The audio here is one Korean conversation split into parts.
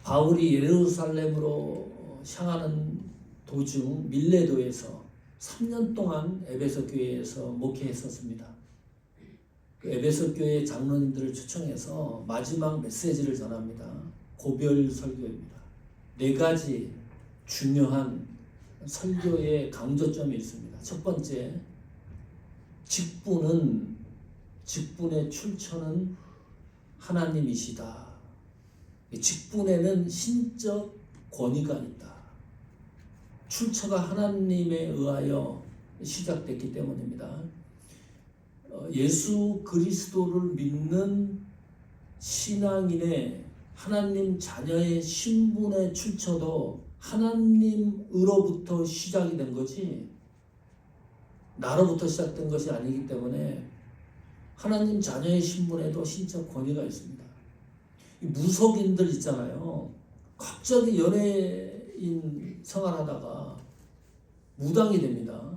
바울이 예루살렘으로 향하는 도중 밀레도에서 3년 동안 에베소 교회에서 목회했었습니다. 그 에베소 교회 장로님들을 초청해서 마지막 메시지를 전합니다. 고별 설교입니다. 4가지 중요한 설교의 강조점이 있습니다. 첫 번째, 직분의 출처는 하나님이시다. 직분에는 신적 권위가 있다. 출처가 하나님에 의하여 시작됐기 때문입니다. 예수 그리스도를 믿는 신앙인의 하나님 자녀의 신분의 출처도 하나님으로부터 시작이 된 거지 나로부터 시작된 것이 아니기 때문에 하나님 자녀의 신분에도 신적 권위가 있습니다. 무속인들 있잖아요. 갑자기 연예인 생활하다가 무당이 됩니다.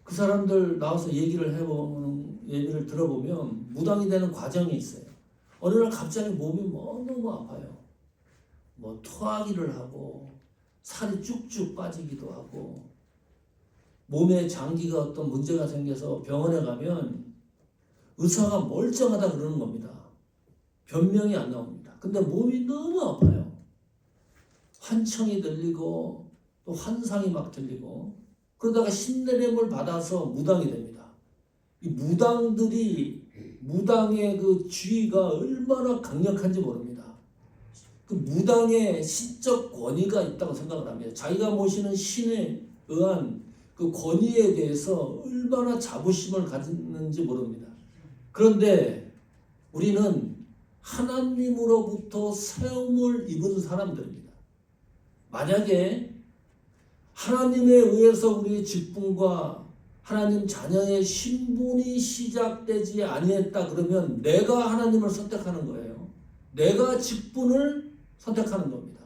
그 사람들 나와서 얘기를 들어보면 무당이 되는 과정이 있어요. 어느 날 갑자기 몸이 너무 아파요. 토하기를 하고 살이 쭉쭉 빠지기도 하고 몸에 장기가 어떤 문제가 생겨서 병원에 가면 의사가 멀쩡하다 그러는 겁니다. 변명이 안 나옵니다. 근데 몸이 너무 아파요. 환청이 들리고 또 환상이 막 들리고 그러다가 신내림을 받아서 무당이 됩니다. 이 무당의 그 주의가 얼마나 강력한지 모릅니다. 그 무당의 신적 권위가 있다고 생각을 합니다. 자기가 모시는 신에 의한 그 권위에 대해서 얼마나 자부심을 가지는지 모릅니다. 그런데 우리는 하나님으로부터 세움을 입은 사람들입니다. 만약에 하나님에 의해서 우리의 직분과 하나님 자녀의 신분이 시작되지 아니했다 그러면 내가 하나님을 선택하는 거예요. 내가 직분을 선택하는 겁니다.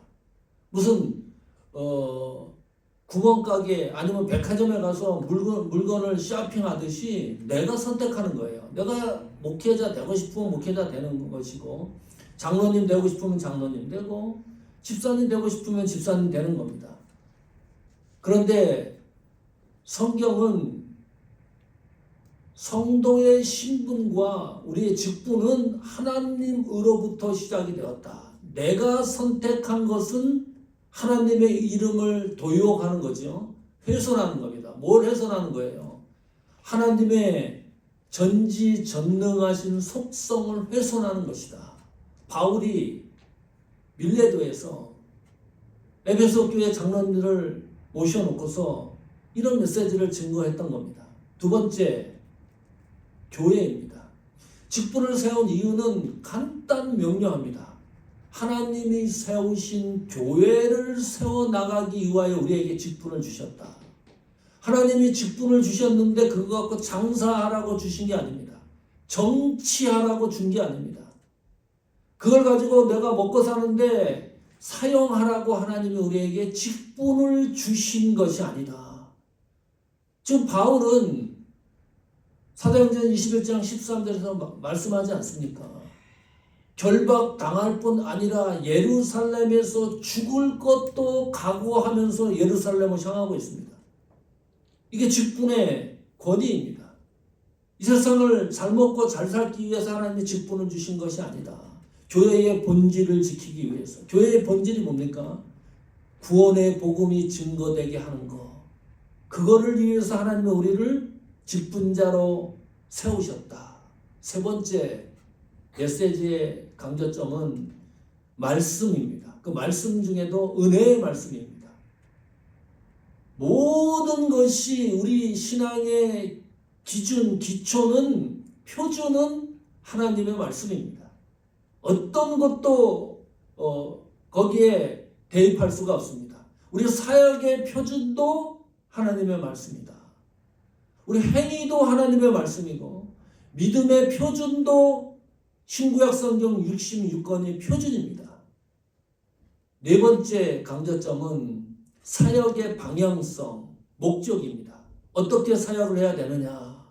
무슨 구멍가게 아니면 백화점에 가서 물건을 쇼핑하듯이 내가 선택하는 거예요. 내가 목회자 되고 싶으면 목회자 되는 것이고 장로님 되고 싶으면 장로님 되고 집사님 되고 싶으면 집사님 되는 겁니다. 그런데 성경은 성도의 신분과 우리의 직분은 하나님으로부터 시작이 되었다. 내가 선택한 것은 하나님의 이름을 도용하는 거죠. 훼손하는 겁니다. 뭘 훼손하는 거예요? 하나님의 전지전능하신 속성을 훼손하는 것이다. 바울이 밀레도에서 에베소 교회 장로님들을 모셔놓고서 이런 메시지를 증거했던 겁니다. 두 번째, 교회입니다. 직분을 세운 이유는 간단 명료합니다. 하나님이 세우신 교회를 세워나가기 위하여 우리에게 직분을 주셨다. 하나님이 직분을 주셨는데 그거 갖고 장사하라고 주신 게 아닙니다. 정치하라고 준 게 아닙니다. 그걸 가지고 내가 먹고 사는데 사용하라고 하나님이 우리에게 직분을 주신 것이 아니다. 지금 바울은 사도행전 21장 13절에서 말씀하지 않습니까? 결박당할 뿐 아니라 예루살렘에서 죽을 것도 각오하면서 예루살렘을 향하고 있습니다. 이게 직분의 권위입니다. 이 세상을 잘 먹고 잘 살기 위해서 하나님이 직분을 주신 것이 아니다. 교회의 본질을 지키기 위해서. 교회의 본질이 뭡니까? 구원의 복음이 증거되게 하는 것. 그거를 위해서 하나님은 우리를 직분자로 세우셨다. 세 번째 메시지의 강조점은 말씀입니다. 그 말씀 중에도 은혜의 말씀입니다. 모든 것이 우리 신앙의 기초는 표준은 하나님의 말씀입니다. 어떤 것도 거기에 대입할 수가 없습니다. 우리 사역의 표준도 하나님의 말씀이다. 우리 행위도 하나님의 말씀이고 믿음의 표준도 신구약 성경 66권의 표준입니다. 네 번째 강조점은 사역의 방향성, 목적입니다. 어떻게 사역을 해야 되느냐.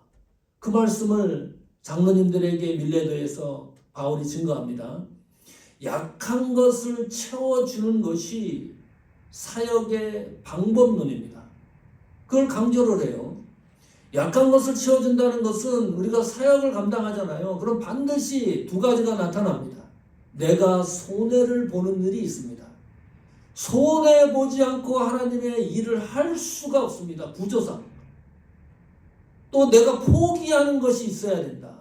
그 말씀을 장로님들에게 밀레도에서 바울이 증거합니다. 약한 것을 채워주는 것이 사역의 방법론입니다. 그걸 강조를 해요. 약한 것을 채워준다는 것은 우리가 사역을 감당하잖아요. 그럼 반드시 두 가지가 나타납니다. 내가 손해를 보는 일이 있습니다. 손해보지 않고 하나님의 일을 할 수가 없습니다. 구조상. 또 내가 포기하는 것이 있어야 된다.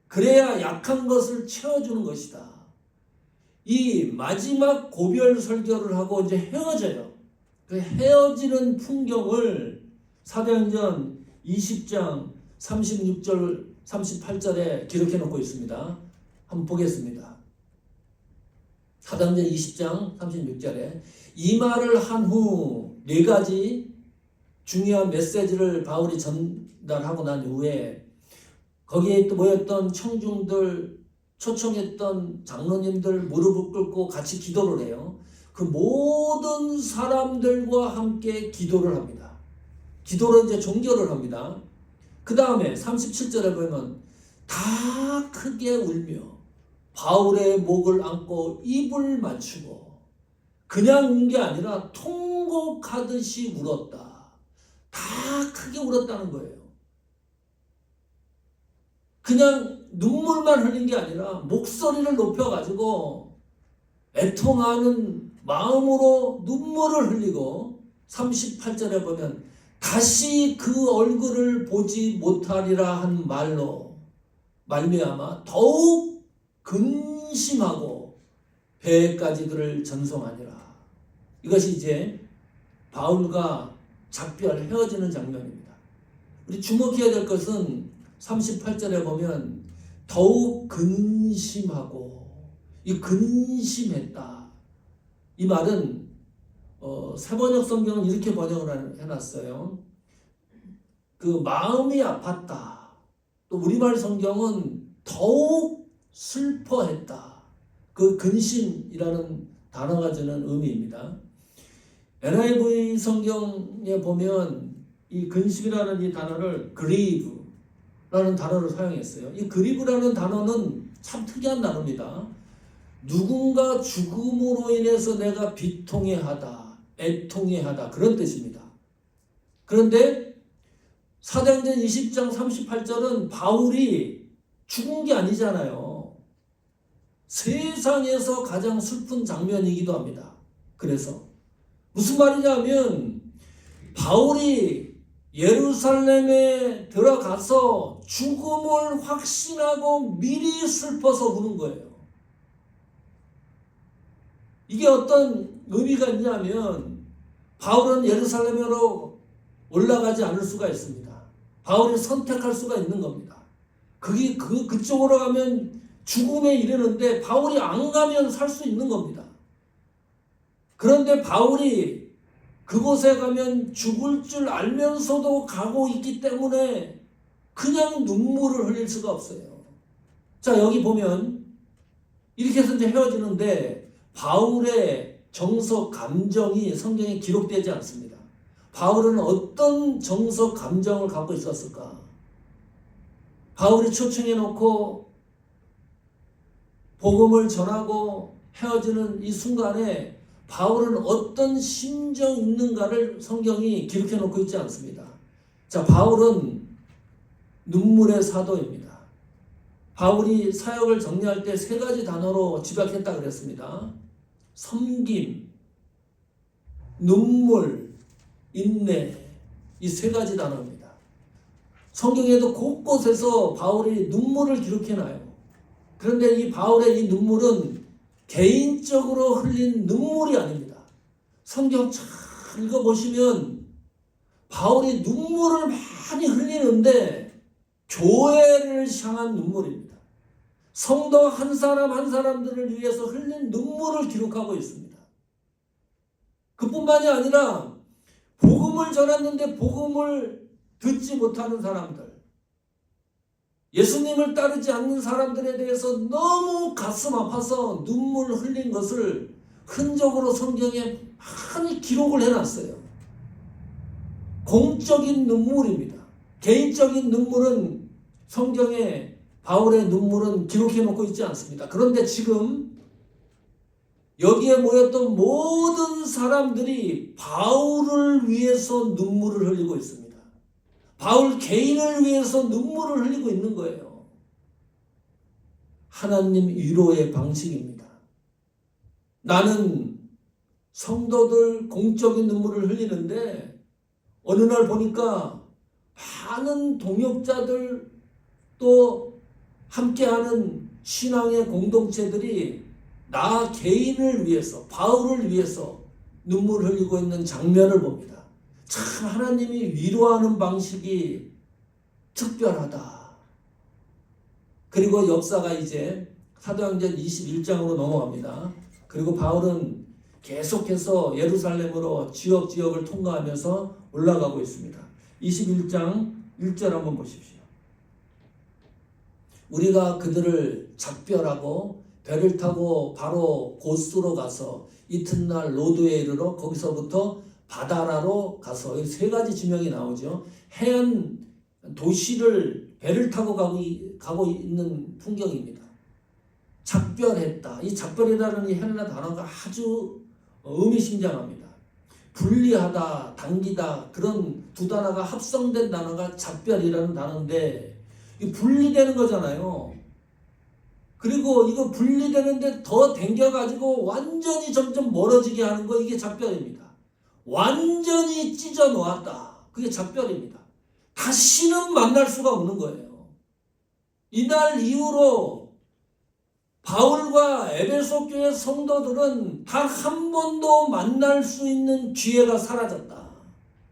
그래야 약한 것을 채워주는 것이다. 이 마지막 고별 설교를 하고 이제 헤어져요. 그 헤어지는 풍경을 사도행전 20장 36절 38절에 기록해 놓고 있습니다. 한번 보겠습니다. 사도행전 20장 36절에 이 말을 한 후 네 가지 중요한 메시지를 바울이 전달하고 난 후에 거기에 또 모였던 청중들, 초청했던 장로님들 무릎을 꿇고 같이 기도를 해요. 그 모든 사람들과 함께 기도를 합니다. 기도로 이제 종결을 합니다. 그 다음에 37절에 보면 다 크게 울며 바울의 목을 안고 입을 맞추고 그냥 운 게 아니라 통곡하듯이 울었다. 다 크게 울었다는 거예요. 그냥 눈물만 흘린 게 아니라 목소리를 높여가지고 애통하는 마음으로 눈물을 흘리고 38절에 보면 다시 그 얼굴을 보지 못하리라 한 말로 말미암아 더욱 근심하고 배까지 그를 전송하니라. 이것이 이제 바울과 작별 헤어지는 장면입니다. 우리 주목해야 될 것은 38절에 보면 더욱 근심하고 이 근심했다. 이 말은 세번역 성경은 이렇게 번역을 해놨어요. 그 마음이 아팠다. 또 우리말 성경은 더욱 슬퍼했다. 그 근심이라는 단어가 주는 의미입니다. NIV 성경에 보면 이 근심이라는 이 단어를 grieve라는 단어를 사용했어요. 이 grieve라는 단어는 참 특이한 단어입니다. 누군가 죽음으로 인해서 내가 비통해하다, 애통해하다 그런 뜻입니다. 그런데 사도행전 20장 38절은 바울이 죽은 게 아니잖아요. 세상에서 가장 슬픈 장면이기도 합니다. 그래서 무슨 말이냐면 바울이 예루살렘에 들어가서 죽음을 확신하고 미리 슬퍼서 우는 거예요. 이게 어떤 의미가 있냐면 바울은 예루살렘으로 올라가지 않을 수가 있습니다. 바울이 선택할 수가 있는 겁니다. 그쪽으로 가면 죽음에 이르는데 바울이 안 가면 살 수 있는 겁니다. 그런데 바울이 그곳에 가면 죽을 줄 알면서도 가고 있기 때문에 그냥 눈물을 흘릴 수가 없어요. 자, 여기 보면 이렇게 해서 이제 헤어지는데 바울의 정서 감정이 성경에 기록되지 않습니다. 바울은 어떤 정서 감정을 갖고 있었을까? 바울이 초청해 놓고 복음을 전하고 헤어지는 이 순간에 바울은 어떤 심정이 있는가를 성경이 기록해 놓고 있지 않습니다. 자, 바울은 눈물의 사도입니다. 바울이 사역을 정리할 때 세 가지 단어로 집약했다 그랬습니다. 섬김, 눈물, 인내, 이 세 가지 단어입니다. 성경에도 곳곳에서 바울이 눈물을 기록해놔요. 그런데 이 바울의 이 눈물은 개인적으로 흘린 눈물이 아닙니다. 성경 참 읽어보시면 바울이 눈물을 많이 흘리는데 교회를 향한 눈물입니다. 성도 한 사람 한 사람들을 위해서 흘린 눈물을 기록하고 있습니다. 그뿐만이 아니라 복음을 전했는데 복음을 듣지 못하는 사람들, 예수님을 따르지 않는 사람들에 대해서 너무 가슴 아파서 눈물을 흘린 것을 흔적으로 성경에 많이 기록을 해놨어요. 공적인 눈물입니다. 개인적인 눈물은 성경에 바울의 눈물은 기록해 놓고 있지 않습니다. 그런데 지금 여기에 모였던 모든 사람들이 바울을 위해서 눈물을 흘리고 있습니다. 바울 개인을 위해서 눈물을 흘리고 있는 거예요. 하나님 위로의 방식입니다. 나는 성도들 공적인 눈물을 흘리는데 어느 날 보니까 많은 동역자들 또 함께하는 신앙의 공동체들이 나 개인을 위해서 바울을 위해서 눈물을 흘리고 있는 장면을 봅니다. 참 하나님이 위로하는 방식이 특별하다. 그리고 역사가 이제 사도행전 21장으로 넘어갑니다. 그리고 바울은 계속해서 예루살렘으로 지역을 통과하면서 올라가고 있습니다. 21장 1절 한번 보십시오. 우리가 그들을 작별하고 배를 타고 바로 고스로 가서 이튿날 로드에 이르러 거기서부터 바다라로 가서 세 가지 지명이 나오죠. 해안 도시를 배를 타고 가고 있는 풍경입니다. 작별했다. 이 작별이라는 이 헬라 단어가 아주 의미심장합니다. 분리하다, 당기다 그런 두 단어가 합성된 단어가 작별이라는 단어인데 이 분리되는 거잖아요. 그리고 이거 분리되는데 더 당겨가지고 완전히 점점 멀어지게 하는 거 이게 작별입니다. 완전히 찢어 놓았다. 그게 작별입니다. 다시는 만날 수가 없는 거예요. 이날 이후로 바울과 에베소 교회 성도들은 단 한 번도 만날 수 있는 기회가 사라졌다.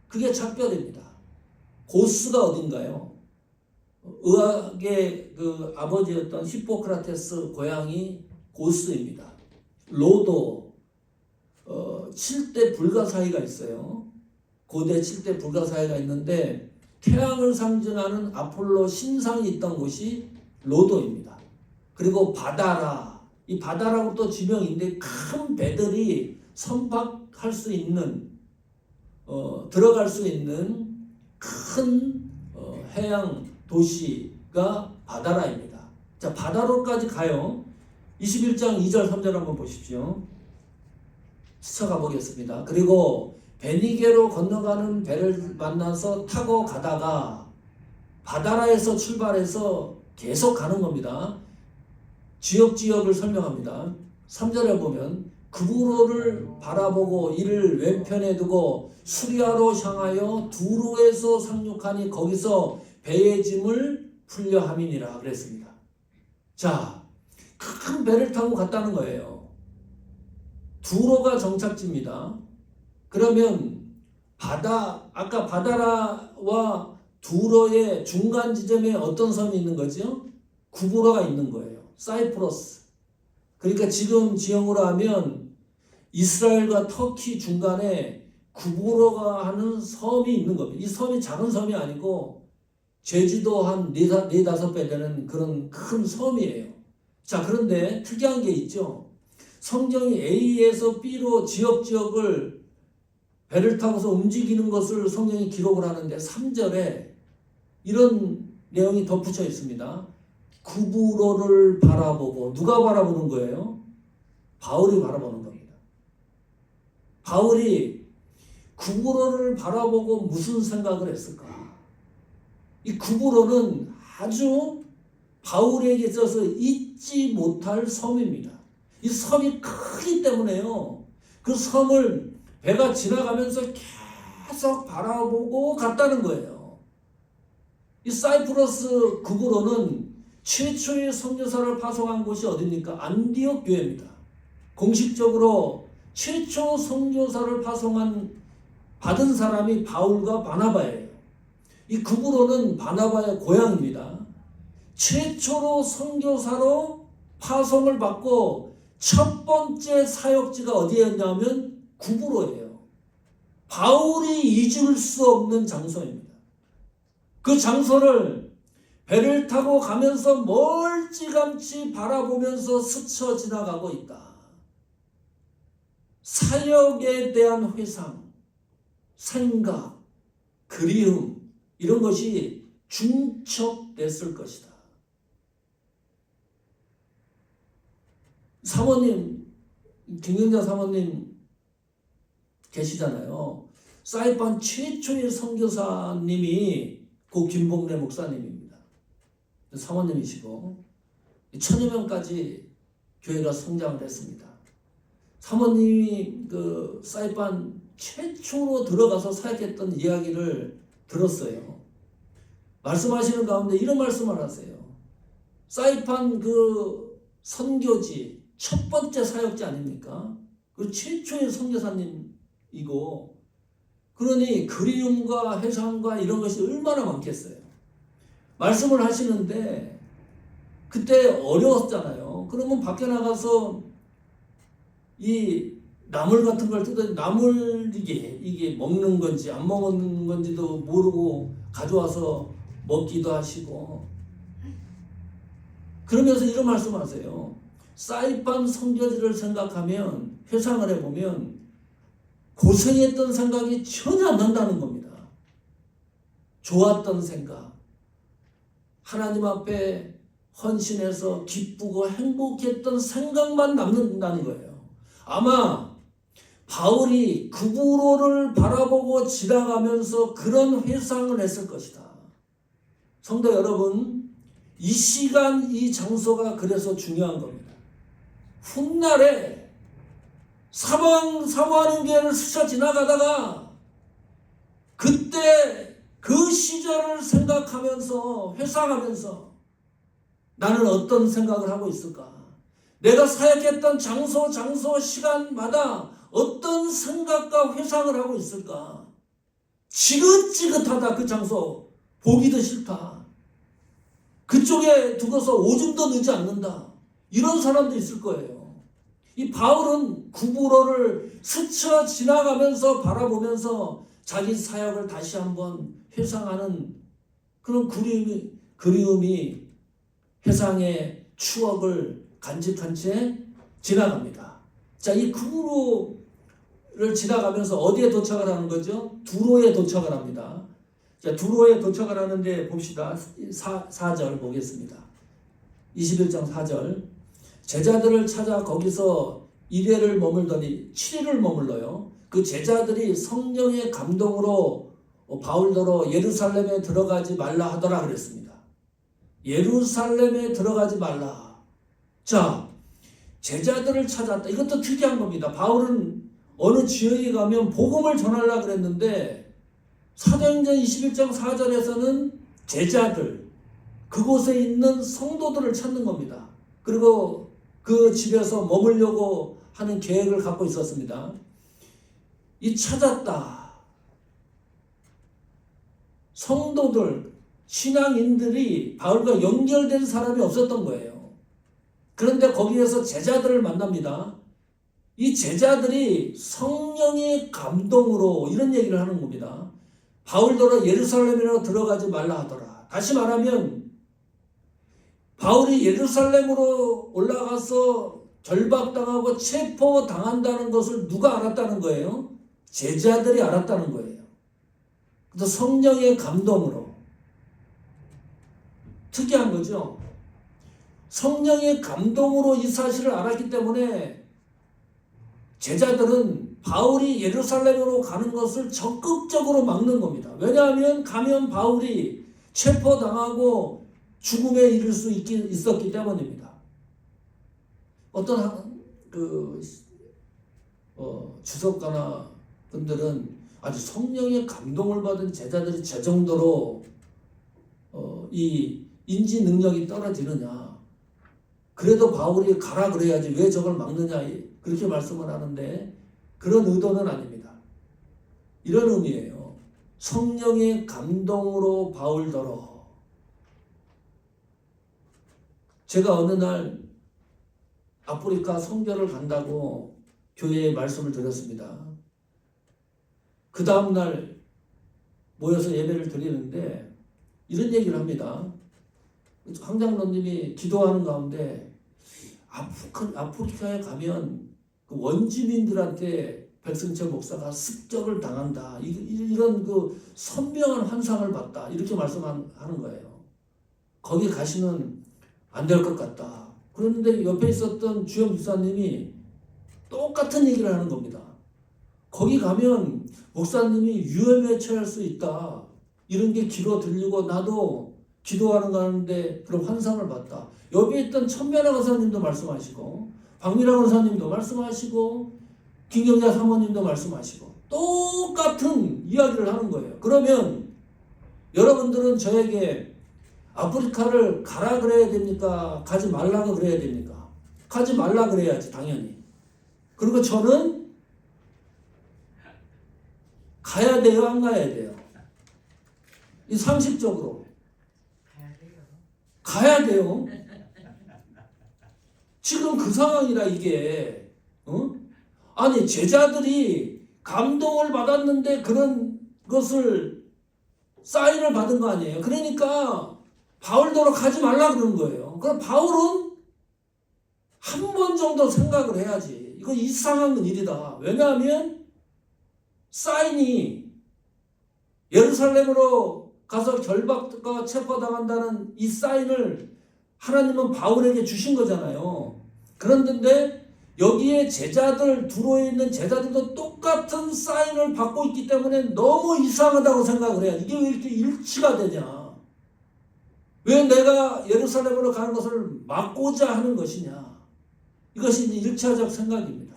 그게 작별입니다. 고스가 어딘가요? 의학의 그 아버지였던 히포크라테스 고향이 고스입니다. 로도 7대 불가사의가 있어요. 고대 7대 불가사의가 있는데 태양을 상징하는 아폴로 신상이 있던 곳이 로도입니다. 그리고 바다라, 이 바다라고 또 지명인데 큰 배들이 선박할 수 있는 들어갈 수 있는 큰 해양 도시가 바다라입니다. 자, 바다로까지 가요. 21장 2절 3절 한번 보십시오. 스쳐가 보겠습니다. 그리고 베니게로 건너가는 배를 만나서 타고 가다가 바다라에서 출발해서 계속 가는 겁니다. 지역을 설명합니다. 3절에 보면 그부로를 바라보고 이를 왼편에 두고 수리아로 향하여 두로에서 상륙하니 거기서 배의 짐을 풀려 함이니라 그랬습니다. 자, 큰 배를 타고 갔다는 거예요. 두로가 정착지입니다. 그러면 아까 바다라와 두로의 중간 지점에 어떤 섬이 있는 거죠? 구브로가 있는 거예요. 사이프러스. 그러니까 지금 지형으로 하면 이스라엘과 터키 중간에 구브로가 하는 섬이 있는 겁니다. 이 섬이 작은 섬이 아니고 제주도 한 4-5배 되는 그런 큰 섬이에요. 자, 그런데 특이한 게 있죠. 성경이 A에서 B로 지역을 배를 타고서 움직이는 것을 성경이 기록을 하는데 3절에 이런 내용이 덧붙여 있습니다. 구브로를 바라보고 누가 바라보는 거예요? 바울이 바라보는 겁니다. 바울이 구브로를 바라보고 무슨 생각을 했을까? 이 구브로는 아주 바울에게 있어서 잊지 못할 섬입니다. 이 섬이 크기 때문에요. 그 섬을 배가 지나가면서 계속 바라보고 갔다는 거예요. 이 사이프러스 구브로는 최초의 선교사를 파송한 곳이 어디입니까? 안디옥 교회입니다. 공식적으로 최초 선교사를 받은 사람이 바울과 바나바예요. 이 구브로는 바나바의 고향입니다. 최초로 선교사로 파송을 받고 첫 번째 사역지가 어디였냐면 구브로예요. 바울이 잊을 수 없는 장소입니다. 그 장소를 배를 타고 가면서 멀찌감치 바라보면서 스쳐 지나가고 있다. 사역에 대한 회상, 생각, 그리움 이런 것이 중첩됐을 것이다. 사모님 김경자 사모님 계시잖아요. 사이판 최초의 선교사님이 고 김봉래 목사님입니다. 사모님이시고 1000여 명까지 교회가 성장을 했습니다. 사모님이 그 사이판 최초로 들어가서 사역했던 이야기를 들었어요. 말씀하시는 가운데 이런 말씀을 하세요. 사이판 그 선교지 첫 번째 사역지 아닙니까? 그 최초의 선교사님이고, 그러니 그리움과 회상과 이런 것이 얼마나 많겠어요. 말씀을 하시는데 그때 어려웠잖아요. 그러면 밖에 나가서 이 나물 같은 걸 뜯어, 나물 이게 먹는 건지 안 먹는 건지도 모르고 가져와서 먹기도 하시고, 그러면서 이런 말씀하세요. 사이판 선교지를 생각하면, 회상을 해보면 고생했던 생각이 전혀 안 난다는 겁니다. 좋았던 생각, 하나님 앞에 헌신해서 기쁘고 행복했던 생각만 남는다는 거예요. 아마 바울이 그부로를 바라보고 지나가면서 그런 회상을 했을 것이다. 성도 여러분, 이 시간 이 장소가 그래서 중요한 겁니다. 훗날에 사모하는 길을 스쳐 지나가다가 그때 그 시절을 생각하면서 회상하면서 나는 어떤 생각을 하고 있을까? 내가 사역했던 장소 시간마다 어떤 생각과 회상을 하고 있을까? 지긋지긋하다. 그 장소 보기도 싫다. 그쪽에 두고서 오줌도 넣지 않는다. 이런 사람도 있을 거예요. 이 바울은 구부로를 스쳐 지나가면서 바라보면서 자기 사역을 다시 한번 회상하는 그런 그리움이 회상의 추억을 간직한 채 지나갑니다. 자, 이 구부로를 지나가면서 어디에 도착을 하는 거죠? 두로에 도착을 합니다. 자, 두로에 도착을 하는데 봅시다. 4절 보겠습니다. 21장 4절. 제자들을 찾아 거기서 1회를 머물더니 7일을 머물러요. 그 제자들이 성령의 감동으로 바울더러 예루살렘에 들어가지 말라 하더라 그랬습니다. 예루살렘에 들어가지 말라. 자, 제자들을 찾았다. 이것도 특이한 겁니다. 바울은 어느 지역에 가면 복음을 전하려고 그랬는데 사도행전 21장 4절에서는 제자들, 그곳에 있는 성도들을 찾는 겁니다. 그리고 그 집에서 머물려고 하는 계획을 갖고 있었습니다. 이 찾았다. 성도들, 신앙인들이 바울과 연결된 사람이 없었던 거예요. 그런데 거기에서 제자들을 만납니다. 이 제자들이 성령의 감동으로 이런 얘기를 하는 겁니다. 바울더러 예루살렘으로 들어가지 말라 하더라. 다시 말하면 바울이 예루살렘으로 올라가서 결박당하고 체포당한다는 것을 누가 알았다는 거예요? 제자들이 알았다는 거예요. 그래서 성령의 감동으로. 특이한 거죠. 성령의 감동으로 이 사실을 알았기 때문에 제자들은 바울이 예루살렘으로 가는 것을 적극적으로 막는 겁니다. 왜냐하면 가면 바울이 체포당하고 죽음에 이를 수 있었기 때문입니다. 어떤 주석가나 분들은 아주 성령의 감동을 받은 제자들이 저 정도로 이 인지 능력이 떨어지느냐. 그래도 바울이 가라 그래야지 왜 저걸 막느냐. 그렇게 말씀을 하는데 그런 의도는 아닙니다. 이런 의미예요. 성령의 감동으로 바울더러. 제가 어느 날 아프리카 선교를 간다고 교회에 말씀을 드렸습니다. 그 다음날 모여서 예배를 드리는데 이런 얘기를 합니다. 황장로님이 기도하는 가운데 아프리카에 가면 그 원주민들한테 백승철 목사가 습격을 당한다. 이런 그 선명한 환상을 봤다. 이렇게 말씀하는 거예요. 거기 가시면 안 될 것 같다. 그런데 옆에 있었던 주영 집사님이 똑같은 얘기를 하는 겁니다. 거기 가면 목사님이 위험에 처할 수 있다. 이런 게 귀로 들리고 나도 기도하는 거 하는데 그런 환상을 봤다. 여기 있던 천면화 권사님도 말씀하시고 박미라 권사님도 말씀하시고 김경자 사모님도 말씀하시고 똑같은 이야기를 하는 거예요. 그러면 여러분들은 저에게 아프리카를 가라 그래야 됩니까? 가지 말라고 그래야 됩니까? 가지 말라 그래야지 당연히. 그리고 저는 가야 돼요, 안 가야 돼요? 이 상식적으로 가야 돼요. 지금 그 상황이라 이게 아니 제자들이 감동을 받았는데 그런 것을 사인을 받은 거 아니에요. 그러니까 바울더러 가지 말라 그러는 거예요. 그럼 바울은 한 번 정도 생각을 해야지. 이거 이상한 일이다. 왜냐하면 사인이 예루살렘으로 가서 결박과 체포당한다는 이 사인을 하나님은 바울에게 주신 거잖아요. 그런데 여기에 제자들, 두로에 있는 제자들도 똑같은 사인을 받고 있기 때문에 너무 이상하다고 생각을 해요. 이게 왜 이렇게 일치가 되냐? 왜 내가 예루살렘으로 가는 것을 막고자 하는 것이냐? 이것이 일차적 생각입니다.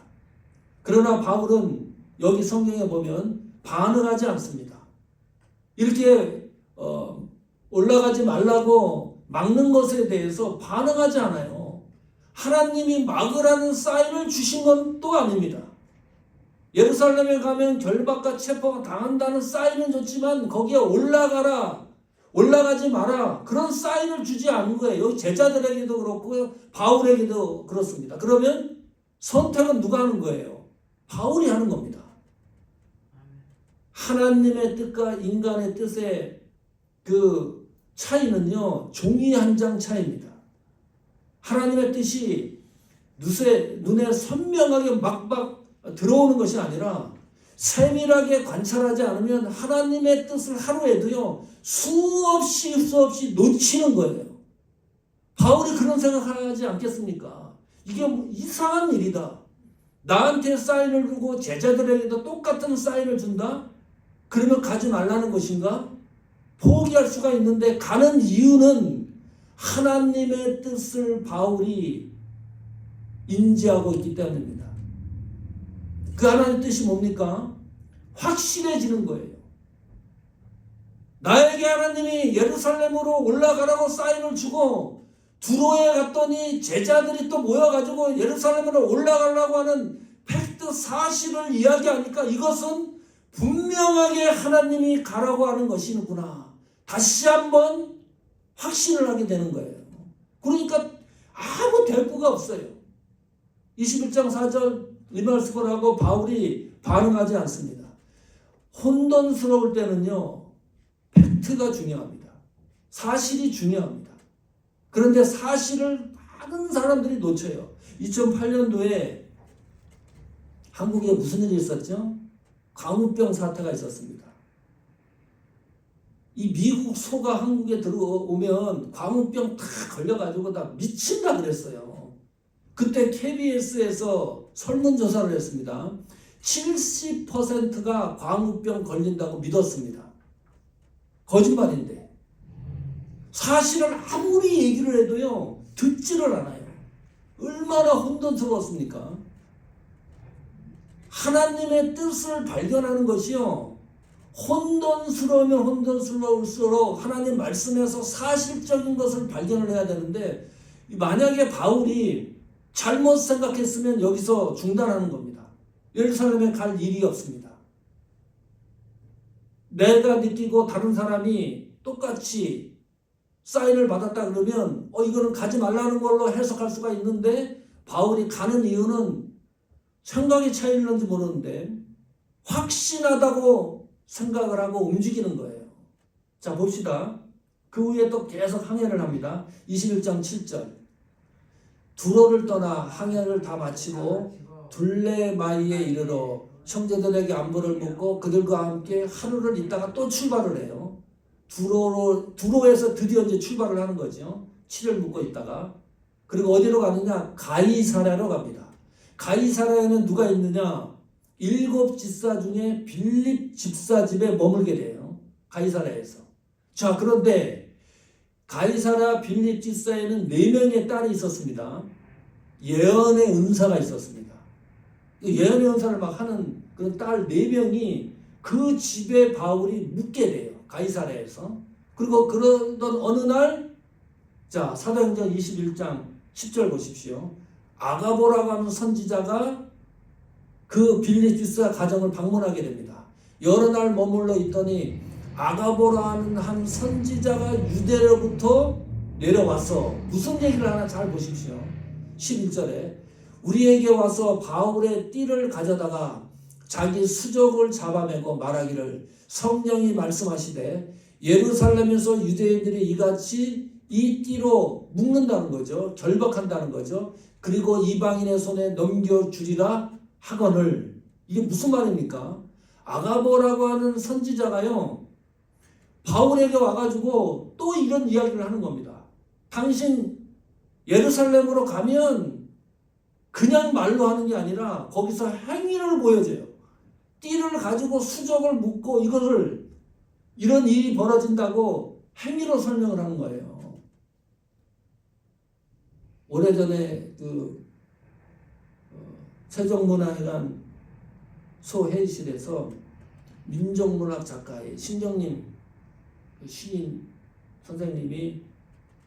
그러나 바울은 여기 성경에 보면 반응하지 않습니다. 이렇게 올라가지 말라고 막는 것에 대해서 반응하지 않아요. 하나님이 막으라는 사인을 주신 건 또 아닙니다. 예루살렘에 가면 결박과 체포가 당한다는 사인은 줬지만 거기에 올라가라, 올라가지 마라 그런 사인을 주지 않은 거예요. 여기 제자들에게도 그렇고 바울에게도 그렇습니다. 그러면 선택은 누가 하는 거예요? 바울이 하는 겁니다. 하나님의 뜻과 인간의 뜻의 그 차이는요, 종이 한 장 차이입니다. 하나님의 뜻이 눈에 선명하게 막박 들어오는 것이 아니라 세밀하게 관찰하지 않으면 하나님의 뜻을 하루에도요, 수없이 놓치는 거예요. 바울이 그런 생각을 하지 않겠습니까? 이게 뭐 이상한 일이다. 나한테 사인을 주고 제자들에게도 똑같은 사인을 준다? 그러면 가지 말라는 것인가? 포기할 수가 있는데 가는 이유는 하나님의 뜻을 바울이 인지하고 있기 때문입니다. 그 하나님의 뜻이 뭡니까? 확실해지는 거예요. 나에게 하나님이 예루살렘으로 올라가라고 사인을 주고 두로에 갔더니 제자들이 또 모여가지고 예루살렘으로 올라가려고 하는 팩트 사실을 이야기하니까 이것은 분명하게 하나님이 가라고 하는 것이구나. 다시 한번 확신을 하게 되는 거예요. 그러니까 아무 대꾸가 없어요. 21장 4절 이 말씀을 하고 바울이 반응하지 않습니다. 혼돈스러울 때는요, 팩트가 중요합니다. 사실이 중요합니다. 그런데 사실을 많은 사람들이 놓쳐요. 2008년도에 한국에 무슨 일이 있었죠? 광우병 사태가 있었습니다. 이 미국 소가 한국에 들어오면 광우병 다 걸려가지고 다 미친다 그랬어요. 그때 KBS에서 설문조사를 했습니다. 70%가 광우병 걸린다고 믿었습니다. 거짓말인데. 사실을 아무리 얘기를 해도요, 듣지를 않아요. 얼마나 혼돈스러웠습니까? 하나님의 뜻을 발견하는 것이요, 혼돈스러우면 혼돈스러울수록 하나님 말씀에서 사실적인 것을 발견을 해야 되는데, 만약에 바울이 잘못 생각했으면 여기서 중단하는 겁니다. 예루살렘에 갈 일이 없습니다. 내가 느끼고 다른 사람이 똑같이 사인을 받았다 그러면 이거는 가지 말라는 걸로 해석할 수가 있는데, 바울이 가는 이유는 생각의 차이일는지 모르는데 확신하다고 생각을 하고 움직이는 거예요. 자, 봅시다. 그 후에 또 계속 항해를 합니다. 21장 7절. 두로를 떠나 항해를 다 마치고 둘레마이에 이르러 형제들에게 안부를 묻고 그들과 함께 하루를 있다가 또 출발을 해요. 두로에서 드디어 이제 출발을 하는 거죠. 7일 묵고 있다가. 그리고 어디로 가느냐? 가이사랴로 갑니다. 가이사라에는 누가 있느냐? 7 집사 중에 빌립 집사 집에 머물게 돼요. 가이사라에서. 자, 그런데 가이사라 빌립 집사에는 4명의 딸이 있었습니다. 예언의 은사가 있었습니다. 예언의 은사를 막 하는 그 딸 4명이 그 집에 바울이 묵게 돼요. 가이사라에서. 그리고 그러던 어느 날, 자, 사도행전 21장 10절 보십시오. 아가보라고 하는 선지자가 그 빌립 집사 가정을 방문하게 됩니다. 여러 날 머물러 있더니 아가보라는 한 선지자가 유대로부터 내려와서 무슨 얘기를 하나 잘 보십시오. 11절에 우리에게 와서 바울의 띠를 가져다가 자기 수족을 잡아매고 말하기를 성령이 말씀하시되 예루살렘에서 유대인들이 이같이 이 띠로 묶는다는 거죠. 결박한다는 거죠. 그리고 이방인의 손에 넘겨주리라 하거늘. 이게 무슨 말입니까? 아가보라고 하는 선지자가요, 바울에게 와가지고 또 이런 이야기를 하는 겁니다. 당신 예루살렘으로 가면 그냥 말로 하는 게 아니라 거기서 행위를 보여줘요. 띠를 가지고 수족을 묶고 이것을 이런 일이 벌어진다고 행위로 설명을 하는 거예요. 오래전에 세종문화회관 소회의실에서 민족문학 작가의 신정님 시인 선생님이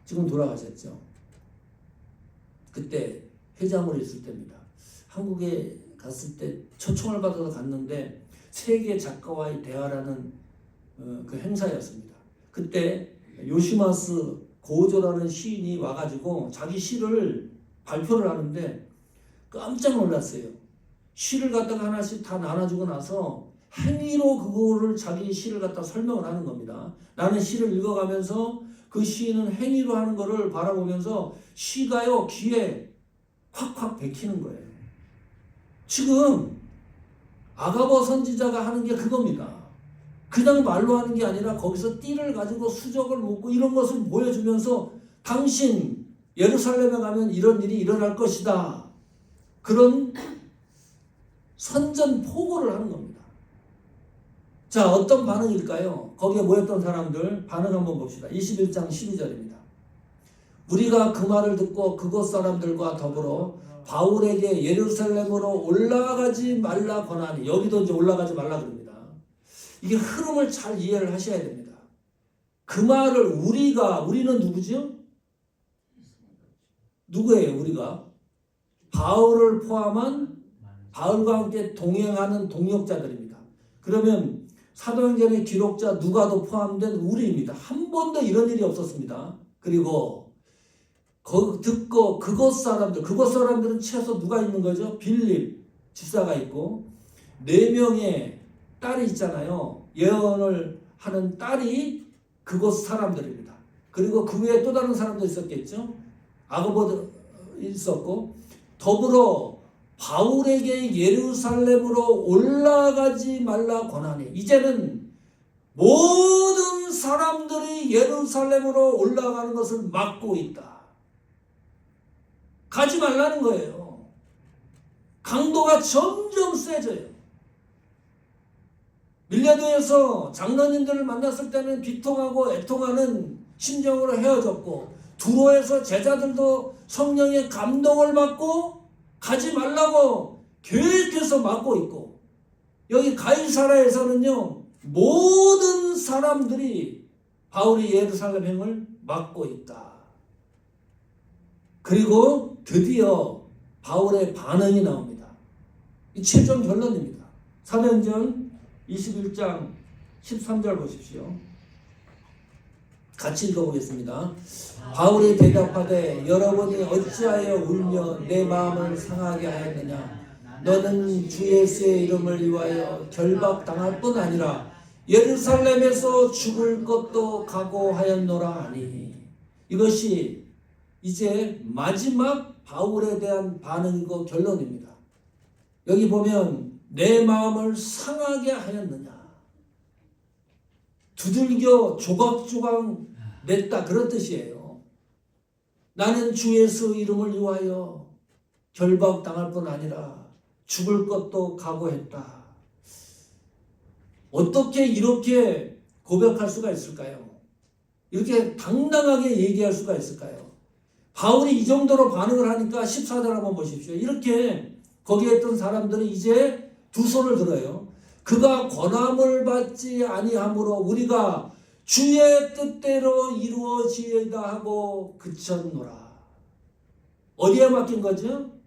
지금 돌아가셨죠. 그때 회장으로 있을 때입니다. 한국에 갔을 때 초청을 받아서 갔는데 세계 작가와의 대화라는 그 행사였습니다. 그때 요시마스 고조라는 시인이 와가지고 자기 시를 발표를 하는데 깜짝 놀랐어요. 시를 갖다가 하나씩 다 나눠주고 나서 행위로 그거를 자기 시를 갖다 설명을 하는 겁니다. 나는 시를 읽어가면서 그 시인은 행위로 하는 거를 바라보면서 시가요 귀에 콱콱 박히는 거예요. 지금 아가보 선지자가 하는 게 그겁니다. 그냥 말로 하는 게 아니라 거기서 띠를 가지고 수족을 묶고 이런 것을 보여주면서 당신 예루살렘에 가면 이런 일이 일어날 것이다. 그런 선전포고를 하는 겁니다. 자, 어떤 반응일까요? 거기에 모였던 사람들 반응 한번 봅시다. 21장 12절입니다. 우리가 그 말을 듣고 그곳 사람들과 더불어 바울에게 예루살렘으로 올라가지 말라 권하니, 여기도 이제 올라가지 말라 그럽니다. 이게 흐름을 잘 이해를 하셔야 됩니다. 그 말을 우리는 누구죠? 누구예요, 우리가? 바울을 포함한 바울과 함께 동행하는 동역자들입니다. 그러면 사도행전의 기록자 누가도 포함된 우리입니다. 한 번도 이런 일이 없었습니다. 그리고 듣고 그곳 사람들은 최소 누가 있는 거죠? 빌립 집사가 있고 4명의 딸이 있잖아요. 예언을 하는 딸이 그곳 사람들입니다. 그리고 그 외에 또 다른 사람도 있었겠죠. 아가보도 있었고, 더불어 바울에게 예루살렘으로 올라가지 말라 권하니, 이제는 모든 사람들이 예루살렘으로 올라가는 것을 막고 있다. 가지 말라는 거예요. 강도가 점점 세져요. 밀레도에서 장로님들을 만났을 때는 비통하고 애통하는 심정으로 헤어졌고, 두로에서 제자들도 성령의 감동을 받고 가지 말라고 계속해서 막고 있고, 여기 가이사라에서는요 모든 사람들이 바울이 예루살렘행을 막고 있다. 그리고 드디어 바울의 반응이 나옵니다. 이 최종 결론입니다. 사도행전 21장 13절 보십시오. 같이 읽어보겠습니다. 바울이 대답하되 여러분이 어찌하여 울며 내 마음을 상하게 하였느냐. 너는 주 예수의 이름을 위하여 결박당할 뿐 아니라 예루살렘에서 죽을 것도 각오하였노라 하니. 이것이 이제 마지막 바울에 대한 반응이고 결론입니다. 여기 보면 내 마음을 상하게 하였느냐. 두들겨 조각조각 냈다, 그런 뜻이에요. 나는 주 예수 이름을 위하여 결박당할 뿐 아니라 죽을 것도 각오했다. 어떻게 이렇게 고백할 수가 있을까요? 이렇게 당당하게 얘기할 수가 있을까요? 바울이 이 정도로 반응을 하니까 14절 한번 보십시오. 이렇게 거기에 있던 사람들이 이제 두 손을 들어요. 그가 권함을 받지 아니하므로 우리가 주의 뜻대로 이루어지이다 하고 그쳤노라. 어디에 맡긴 거죠?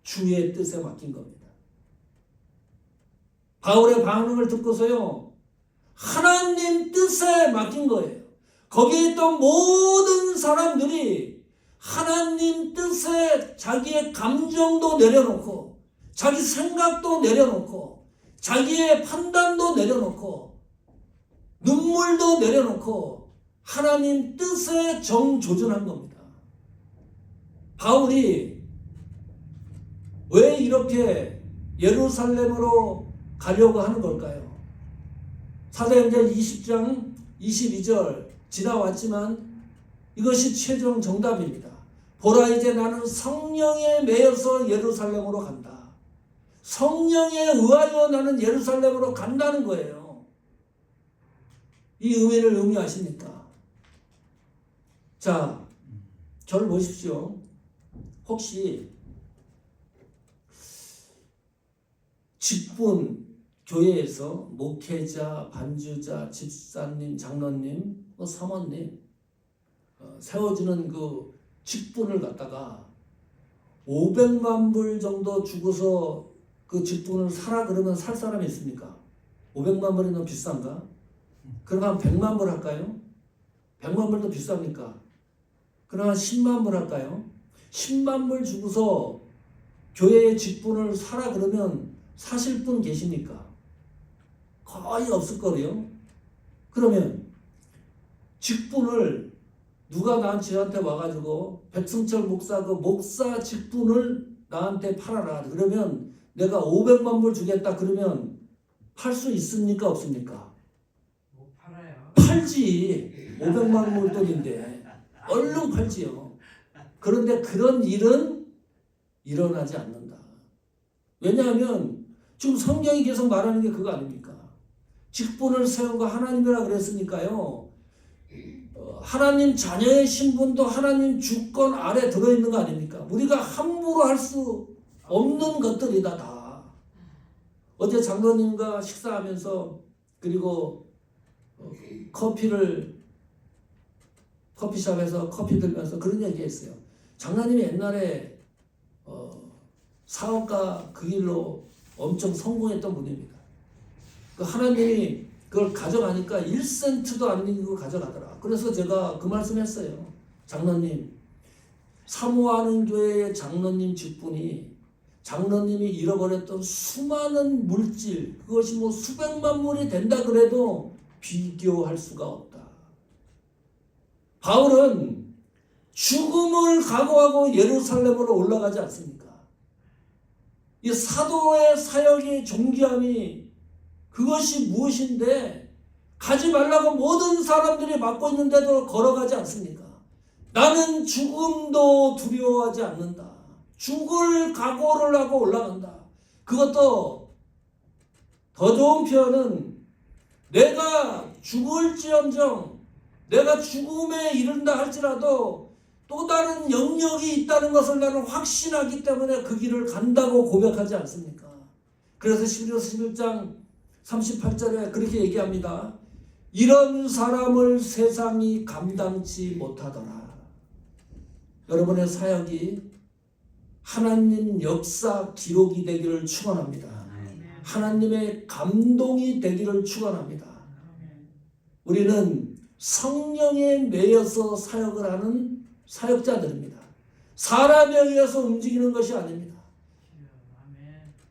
주의 뜻에 맡긴 겁니다. 바울의 반응을 듣고서요, 하나님 뜻에 맡긴 거예요. 거기에 있던 모든 사람들이 하나님 뜻에 자기의 감정도 내려놓고 자기 생각도 내려놓고 자기의 판단도 내려놓고 눈물도 내려놓고 하나님 뜻에 정조준한 겁니다. 바울이 왜 이렇게 예루살렘으로 가려고 하는 걸까요? 사도행전 20장 22절 지나왔지만 이것이 최종 정답입니다. 보라 이제 나는 성령에 매여서 예루살렘으로 간다. 성령에 의하여 나는 예루살렘으로 간다는 거예요. 이 의미를 의미하십니까? 자, 저를 보십시오. 혹시 직분 교회에서 목회자, 반주자, 집사님, 장로님, 사모님 세워주는 그 직분을 갖다가 500만 불 정도 주고서 그 직분을 사라 그러면 살 사람이 있습니까? 500만 불이 너무 비싼가? 그럼 한 100만 불 할까요? 100만 불도 비쌉니까? 그럼 한 10만 불 할까요? 10만 불 주고서 교회의 직분을 사라 그러면 사실 분 계십니까? 거의 없을 거예요. 그러면 직분을 누가 저한테 와가지고 백승철 목사 그 목사 직분을 나한테 팔아라. 그러면 내가 500만 불 주겠다. 그러면 팔 수 있습니까? 없습니까? 못 팔아요. 팔지. 500만 불 돈인데 얼른 팔지요. 그런데 그런 일은 일어나지 않는다. 왜냐하면 지금 성경이 계속 말하는 게 그거 아닙니까? 직분을 세운 거 하나님이라 그랬으니까요. 하나님 자녀의 신분도 하나님 주권 아래 들어있는 거 아닙니까? 우리가 함부로 할 수 없는 것들이다 다. 어제 장로님과 식사하면서 그리고 커피숍에서 커피 들면서 그런 얘기 했어요. 장로님이 옛날에 사업가 그 길로 엄청 성공했던 분입니다. 그 하나님이 그걸 가져가니까 1센트도 안 남기고 가져가더라. 그래서 제가 그 말씀했어요. 장로님, 사모하는 교회의 장로님 직분이 장로님이 잃어버렸던 수많은 물질, 그것이 뭐 수백만 물이 된다 그래도 비교할 수가 없다. 바울은 죽음을 각오하고 예루살렘으로 올라가지 않습니까? 이 사도의 사역의 존귀함이 그것이 무엇인데 가지 말라고 모든 사람들이 막고 있는데도 걸어가지 않습니까? 나는 죽음도 두려워하지 않는다. 죽을 각오를 하고 올라간다. 그것도 더 좋은 표현은 내가 죽을지언정 내가 죽음에 이른다 할지라도 또 다른 영역이 있다는 것을 나는 확신하기 때문에 그 길을 간다고 고백하지 않습니까? 그래서 11장 38절에 그렇게 얘기합니다. 이런 사람을 세상이 감당치 못하더라. 여러분의 사역이 하나님 역사 기록이 되기를 축원합니다. 하나님의 감동이 되기를 축원합니다. 우리는 성령에 매여서 사역을 하는 사역자들입니다. 사람에 의해서 움직이는 것이 아닙니다.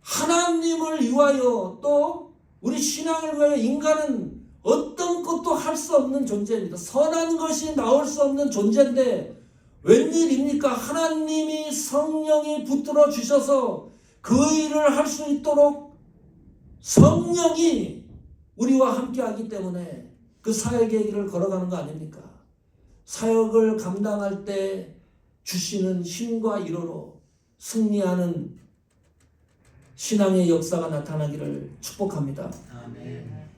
하나님을 위하여 또 우리 신앙을 위하여 인간은 어떤 것도 할 수 없는 존재입니다. 선한 것이 나올 수 없는 존재인데 웬일입니까? 하나님이 성령이 붙들어 주셔서 그 일을 할 수 있도록 성령이 우리와 함께 하기 때문에 그 사역의 길을 걸어가는 거 아닙니까? 사역을 감당할 때 주시는 힘과 위로로 승리하는 신앙의 역사가 나타나기를 축복합니다. 아멘.